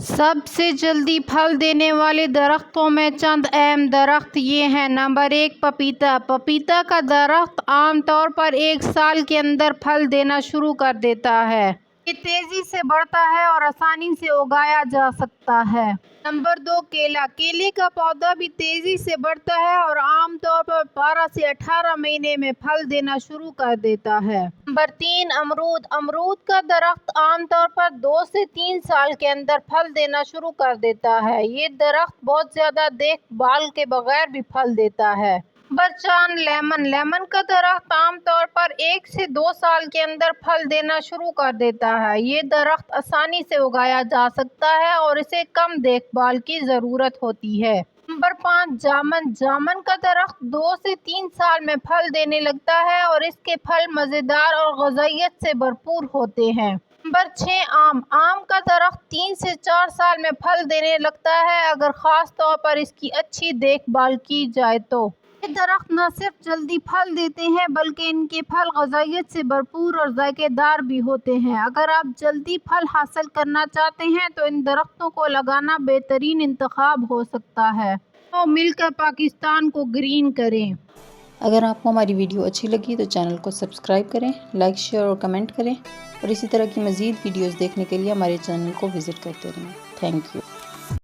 सबसे जल्दी फल देने वाले दरख्तों में चंद अहम दरख्त ये हैं। नंबर 1, पपीता। पपीता का दरख्त आमतौर पर 1 साल के अंदर फल देना शुरू कर देता है। ये तेजी से बढ़ता है और आसानी से उगाया जा सकता है। नंबर 2, केला। केले का पौधा भी तेजी से बढ़ता है और आमतौर पर 12 से 18 महीने में फल देना शुरू कर देता है। नंबर 3, अमरूद। अमरूद का दरख्त आमतौर पर 2 से 3 साल के अंदर फल देना शुरू कर देता है। ये दरख्त बहुत ज्यादा देखभाल के बगैर भी फल देता है। Number 4, lemon. लेमन का दरख्त आमतौर पर 1 से 2 साल के अंदर फल देना शुरू कर देता है। ये दरख्त आसानी से उगाया जा सकता है और इसे कम देखभाल की ज़रूरत होती है। नंबर 5, जामुन। जामुन का दरख्त 2 से 3 साल में फल देने लगता है और इसके फल मज़ेदार और ग़िज़ाइयत से भरपूर होते हैं। नंबर 6, आम। आम का दरख्त 3 से 4 साल में फल देने लगता है अगर ख़ास तौर पर इसकी अच्छी देखभाल की जाए तो। ये दरख्त न सिर्फ जल्दी फल देते हैं बल्कि इनके फल ग़िज़ाइयत से भरपूर और ज़ायकेदार भी होते हैं। अगर आप जल्दी फल हासिल करना चाहते हैं तो इन दरख्तों को लगाना बेहतरीन इंतखाब हो सकता है। तो मिलकर पाकिस्तान को ग्रीन करें। अगर आपको हमारी वीडियो अच्छी लगी तो चैनल को सब्सक्राइब करें, लाइक, शेयर और कमेंट करें और इसी तरह की मज़ीद वीडियोज़ देखने के लिए हमारे चैनल को विज़िट करते रहें। Thank you.